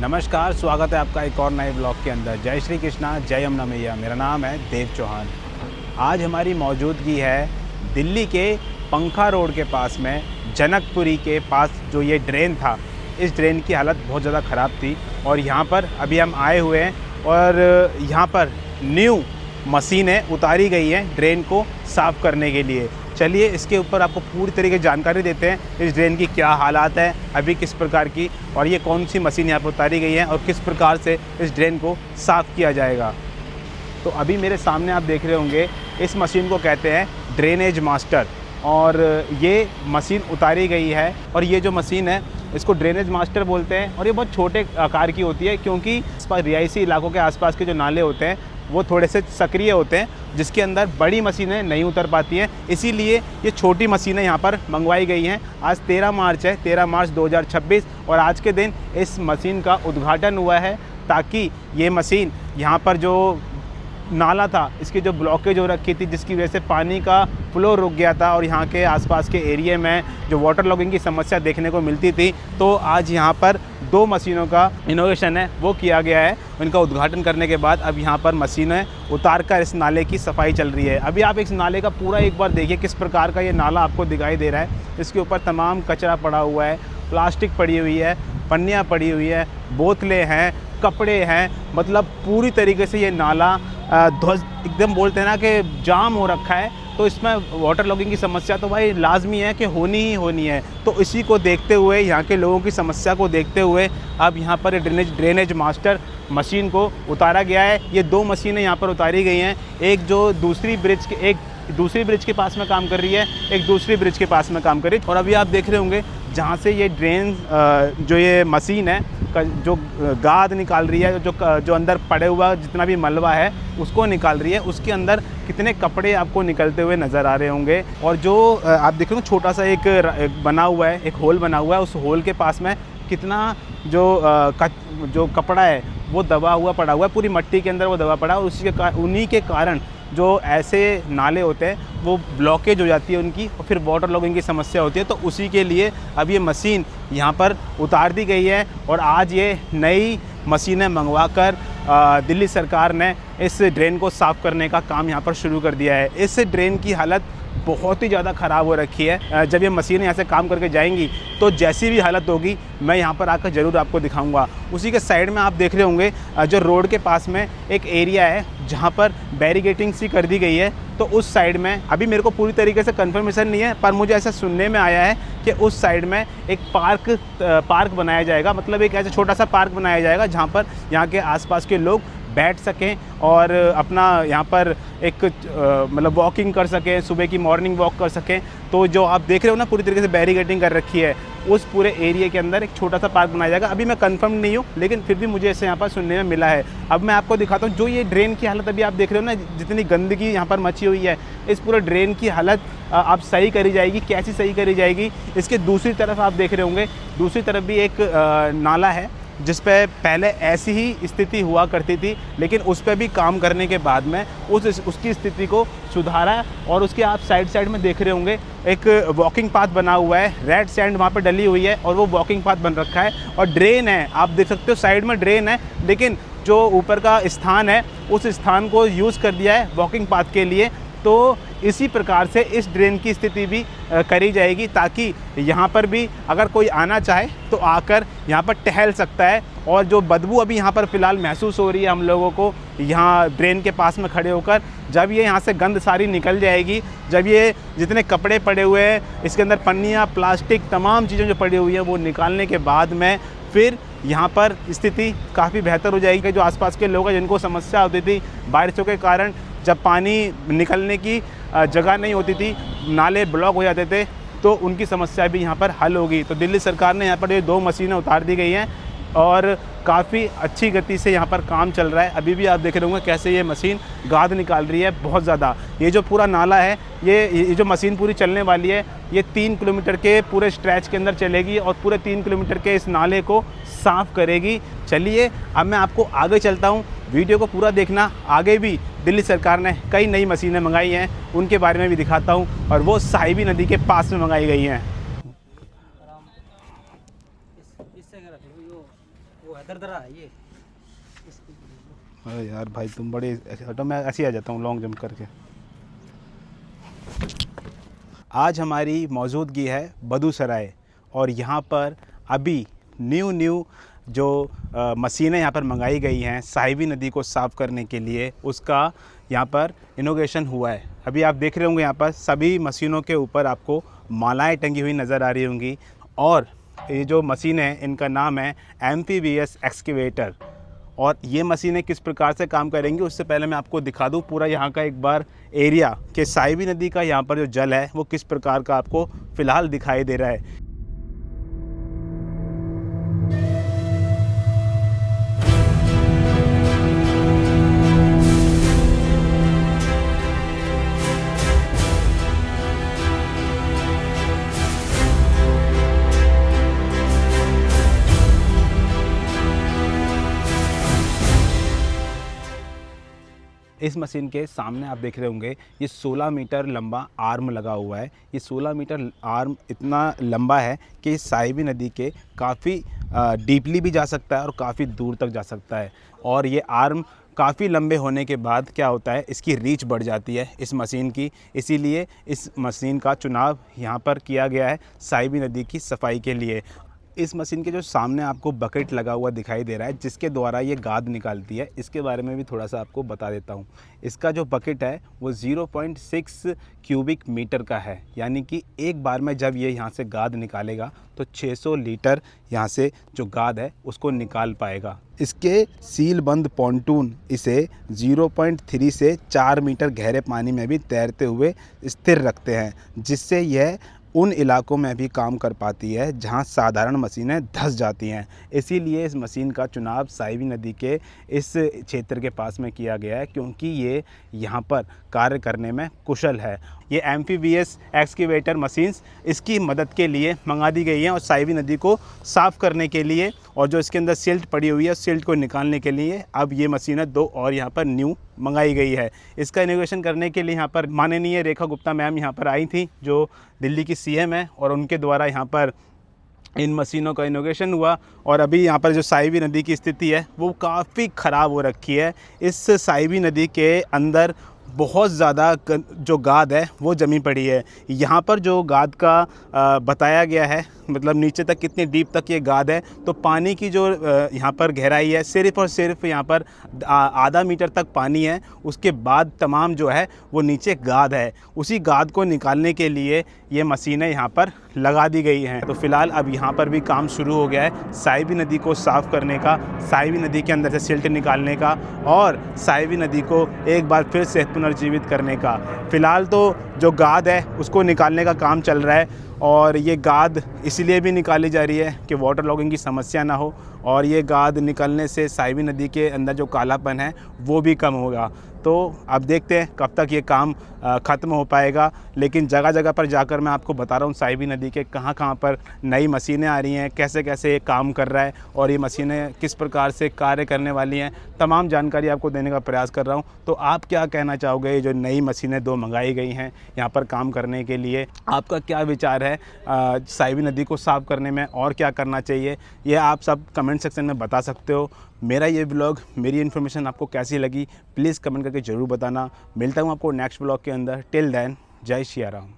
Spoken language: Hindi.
नमस्कार, स्वागत है आपका एक और नए ब्लॉग के अंदर। जय श्री कृष्णा, जय यमुना मैया। मेरा नाम है देव चौहान। आज हमारी मौजूदगी है दिल्ली के पंखा रोड के पास में, जनकपुरी के पास। जो ये ड्रेन था, इस ड्रेन की हालत बहुत ज़्यादा ख़राब थी और यहाँ पर अभी हम आए हुए हैं और यहाँ पर न्यू मशीनें उतारी गई हैं ड्रेन को साफ़ करने के लिए। चलिए इसके ऊपर आपको पूरी तरीके से जानकारी देते हैं। इस ड्रेन की क्या हालात है अभी, किस प्रकार की, और ये कौन सी मशीन यहाँ पर उतारी गई है और किस प्रकार से इस ड्रेन को साफ़ किया जाएगा। तो अभी मेरे सामने आप देख रहे होंगे, इस मशीन को कहते हैं ड्रेनेज मास्टर, और ये मशीन उतारी गई है। और ये जो मशीन है इसको ड्रेनेज मास्टर बोलते हैं और ये बहुत छोटे आकार की होती है, क्योंकि इस पर रिहायशी इलाकों के आसपास के जो नाले होते हैं वो थोड़े से सक्रिय होते हैं, जिसके अंदर बड़ी मशीनें नहीं उतर पाती हैं। इसीलिए ये छोटी मशीनें यहाँ पर मंगवाई गई हैं। आज 13 मार्च है, 13 मार्च 2026, और आज के दिन इस मशीन का उद्घाटन हुआ है, ताकि ये मशीन यहाँ पर जो नाला था, इसकी जो ब्लॉकेज हो रखी थी, जिसकी वजह से पानी का फ्लो रुक गया था और यहाँ के आसपास के एरिया में जो वाटर लॉगिंग की समस्या देखने को मिलती थी, तो आज यहाँ पर 2 मशीनों का इनोवेशन है वो किया गया है। इनका उद्घाटन करने के बाद अब यहाँ पर मशीनें उतार कर इस नाले की सफाई चल रही है। अभी आप इस नाले का पूरा एक बार देखिए, किस प्रकार का ये नाला आपको दिखाई दे रहा है। इसके ऊपर तमाम कचरा पड़ा हुआ है, प्लास्टिक पड़ी हुई है, पन्नियाँ पड़ी हुई है, बोतलें हैं, कपड़े हैं। मतलब पूरी तरीके से ये नाला ध्वस्त, एकदम बोलते हैं ना कि जाम हो रखा है। तो इसमें वाटर लॉगिंग की समस्या तो भाई लाजमी है कि होनी ही होनी है। तो इसी को देखते हुए, यहाँ के लोगों की समस्या को देखते हुए, अब यहाँ पर ड्रेनेज मास्टर मशीन को उतारा गया है। ये 2 मशीनें यहाँ पर उतारी गई हैं। एक जो दूसरी ब्रिज के पास में काम कर रही है, एक दूसरी ब्रिज के पास में काम कर रही है। और अभी आप देख रहे होंगे, जहाँ से ये ड्रेन जो ये मशीन है जो गाद निकाल रही है, जो अंदर पड़े हुआ जितना भी मलबा है उसको निकाल रही है, उसके अंदर कितने कपड़े आपको निकलते हुए नज़र आ रहे होंगे। और जो आप देख रहे हो, छोटा सा एक बना हुआ है, एक होल बना हुआ है, उस होल के पास में कितना जो कपड़ा है वो दबा हुआ पड़ा हुआ है, पूरी मिट्टी के अंदर वो दबा पड़ा है। उन्हीं के कारण जो ऐसे नाले होते हैं वो ब्लॉकेज हो जाती है उनकी, और फिर वाटर लॉगिंग की समस्या होती है। तो उसी के लिए अब ये मशीन यहाँ पर उतार दी गई है और आज ये नई मशीनें मंगवाकर दिल्ली सरकार ने इस ड्रेन को साफ़ करने का काम यहाँ पर शुरू कर दिया है। इस ड्रेन की हालत बहुत ही ज़्यादा ख़राब हो रखी है। जब ये मशीनें यहाँ से काम करके जाएंगी तो जैसी भी हालत होगी मैं यहाँ पर आकर ज़रूर आपको दिखाऊंगा। उसी के साइड में आप देख रहे होंगे, जो रोड के पास में एक एरिया है जहाँ पर बैरिकेटिंग सी कर दी गई है। तो उस साइड में अभी मेरे को पूरी तरीके से कंफर्मेशन नहीं है, पर मुझे ऐसा सुनने में आया है कि उस साइड में एक पार्क बनाया जाएगा। मतलब एक ऐसा छोटा सा पार्क बनाया जाएगा जहाँ पर यहाँ के आसपास के लोग बैठ सकें और अपना यहाँ पर एक मतलब वॉकिंग कर सकें, सुबह की मॉर्निंग वॉक कर सकें। तो जो आप देख रहे हो ना, पूरी तरीके से बैरिकेडिंग कर रखी है, उस पूरे एरिया के अंदर एक छोटा सा पार्क बनाया जाएगा। अभी मैं कंफर्म नहीं हूँ, लेकिन फिर भी मुझे ऐसे यहाँ पर सुनने में मिला है। अब मैं आपको दिखाता हूँ, जो ये ड्रेन की हालत अभी आप देख रहे हो ना, जितनी गंदगी यहाँ पर मची हुई है, इस पूरे ड्रेन की हालत अब सही करी जाएगी। कैसी सही करी जाएगी? इसके दूसरी तरफ आप देख रहे होंगे, दूसरी तरफ भी एक नाला है जिस पे पहले ऐसी ही स्थिति हुआ करती थी, लेकिन उस पर भी काम करने के बाद में उसकी स्थिति को सुधारा। और उसके आप साइड में देख रहे होंगे, एक वॉकिंग पाथ बना हुआ है, रेड सैंड वहाँ पे डली हुई है और वो वॉकिंग पाथ बन रखा है। और ड्रेन है, आप देख सकते हो साइड में ड्रेन है, लेकिन जो ऊपर का स्थान है उस स्थान को यूज़ कर दिया है वॉकिंग पाथ के लिए। तो इसी प्रकार से इस ड्रेन की स्थिति भी करी जाएगी, ताकि यहाँ पर भी अगर कोई आना चाहे तो आकर यहाँ पर टहल सकता है। और जो बदबू अभी यहाँ पर फ़िलहाल महसूस हो रही है हम लोगों को, यहाँ ड्रेन के पास में खड़े होकर, जब ये यहाँ से गंद सारी निकल जाएगी, जब ये जितने कपड़े पड़े हुए हैं, इसके अंदर पन्नियाँ, प्लास्टिक, तमाम चीज़ें जो पड़ी हुई हैं, वो निकालने के बाद में फिर यहाँ पर स्थिति काफ़ी बेहतर हो जाएगी। जो आसपास के लोग हैं जिनको समस्या होती थी बारिशों के कारण, जब पानी निकलने की जगह नहीं होती थी, नाले ब्लॉक हो जाते थे, तो उनकी समस्या भी यहाँ पर हल होगी। तो दिल्ली सरकार ने यहाँ पर ये 2 मशीनें उतार दी गई हैं और काफ़ी अच्छी गति से यहाँ पर काम चल रहा है। अभी भी आप देख रहे होंगे कैसे ये मशीन गाद निकाल रही है बहुत ज़्यादा। ये जो पूरा नाला है, ये जो मशीन पूरी चलने वाली है, ये 3 किलोमीटर के पूरे स्ट्रेच के अंदर चलेगी और पूरे 3 किलोमीटर के इस नाले को साफ़ करेगी। चलिए अब मैं आपको आगे चलता हूँ, वीडियो को पूरा देखना। आगे भी दिल्ली सरकार ने कई नई मशीनें मंगाई हैं, उनके बारे में भी दिखाता हूँ, और वो साहिबी नदी के पास में मंगाई गई हैं। दरदरा है ये। अरे यार भाई तुम बड़े हटो, मैं ऐसे ही आ जाता हूँ लॉन्ग जंप करके। आज हमारी मौजूदगी है बदूसराय और यहाँ पर अभी न्यू जो मशीनें यहाँ पर मंगाई गई हैं साहिबी नदी को साफ़ करने के लिए, उसका यहाँ पर इनॉग्रेशन हुआ है। अभी आप देख रहे होंगे यहाँ पर सभी मशीनों के ऊपर आपको मालाएं टंगी हुई नज़र आ रही होंगी। और ये जो मशीन है इनका नाम है एम्फीबियस एक्सकेवेटर। और ये मशीनें किस प्रकार से काम करेंगी उससे पहले मैं आपको दिखा दूं पूरा यहाँ का एक बार एरिया कि साहिबी नदी का यहाँ पर जो जल है वो किस प्रकार का आपको फ़िलहाल दिखाई दे रहा है। इस मशीन के सामने आप देख रहे होंगे ये 16 मीटर लंबा आर्म लगा हुआ है। ये 16 मीटर आर्म इतना लंबा है कि इस साहिबी नदी के काफ़ी डीपली भी जा सकता है और काफ़ी दूर तक जा सकता है। और ये आर्म काफ़ी लंबे होने के बाद क्या होता है, इसकी रीच बढ़ जाती है इस मशीन की। इसीलिए इस मशीन का चुनाव यहाँ पर किया गया है साहिबी नदी की सफाई के लिए। इस मशीन के जो सामने आपको बकेट लगा हुआ दिखाई दे रहा है जिसके द्वारा ये गाद निकालती है, इसके बारे में भी थोड़ा सा आपको बता देता हूँ। इसका जो बकेट है वो 0.6 क्यूबिक मीटर का है, यानी कि एक बार में जब ये यहाँ से गाद निकालेगा तो 600 लीटर यहाँ से जो गाद है उसको निकाल पाएगा। इसके सील बंद पॉन्टून इसे 0.3 से 4 मीटर गहरे पानी में भी तैरते हुए स्थिर रखते हैं, जिससे यह उन इलाकों में भी काम कर पाती है जहां साधारण मशीनें धंस जाती हैं। इसीलिए इस मशीन का चुनाव साहिबी नदी के इस क्षेत्र के पास में किया गया है, क्योंकि ये यहाँ पर कार्य करने में कुशल है। ये एम्फीबियस एक्सकेवेटर मशीन्स इसकी मदद के लिए मंगा दी गई हैं और साहिबी नदी को साफ़ करने के लिए, और जो इसके अंदर सिल्ट पड़ी हुई है उस सिल्ट को निकालने के लिए अब ये मशीनें 2 और यहाँ पर न्यू मंगाई गई है। इसका इनोवेशन करने के लिए यहाँ पर माननीय रेखा गुप्ता मैम यहाँ पर आई थी जो दिल्ली की सीएम है, और उनके द्वारा यहाँ पर इन मशीनों का इनोवेशन हुआ। और अभी यहाँ पर जो साहिबी नदी की स्थिति है वो काफ़ी ख़राब हो रखी है। इस साहिबी नदी के अंदर बहुत ज़्यादा जो गाद है वो जमी पड़ी है। यहाँ पर जो गाद का बताया गया है, मतलब नीचे तक कितनी डीप तक ये गाद है, तो पानी की जो यहाँ पर गहराई है सिर्फ़ और सिर्फ यहाँ पर आधा मीटर तक पानी है। उसके बाद तमाम जो है वो नीचे गाद है। उसी गाद को निकालने के लिए ये मशीनें यहाँ पर लगा दी गई हैं। तो फ़िलहाल अब यहाँ पर भी काम शुरू हो गया है साहिबी नदी को साफ़ करने का, साहिबी नदी के अंदर से सिल्ट निकालने का और साहिबी नदी को एक बार फिर से पुनर्जीवित करने का। फ़िलहाल तो जो गाद है उसको निकालने का काम चल रहा है, और ये गाद इसलिए भी निकाली जा रही है कि वाटर लॉगिंग की समस्या ना हो, और ये गाद निकलने से साहिबी नदी के अंदर जो कालापन है वो भी कम होगा। तो अब देखते हैं कब तक ये काम ख़त्म हो पाएगा। लेकिन जगह जगह पर जाकर मैं आपको बता रहा हूँ साहिबी नदी के कहाँ पर नई मशीनें आ रही हैं, कैसे कैसे ये काम कर रहा है और ये मशीनें किस प्रकार से कार्य करने वाली हैं, तमाम जानकारी आपको देने का प्रयास कर रहा हूँ। तो आप क्या कहना चाहोगे, ये जो नई मशीनें 2 मंगाई गई हैं यहाँ पर काम करने के लिए, आपका क्या विचार है साहिबी नदी को साफ़ करने में और क्या करना चाहिए, ये आप सब कमेंट सेक्शन में बता सकते हो। मेरा ये ब्लॉग, मेरी इन्फॉर्मेशन आपको कैसी लगी प्लीज़ कमेंट करके ज़रूर बताना। मिलता हूँ आपको नेक्स्ट ब्लॉग के अंदर। टिल देन जय श्री राम।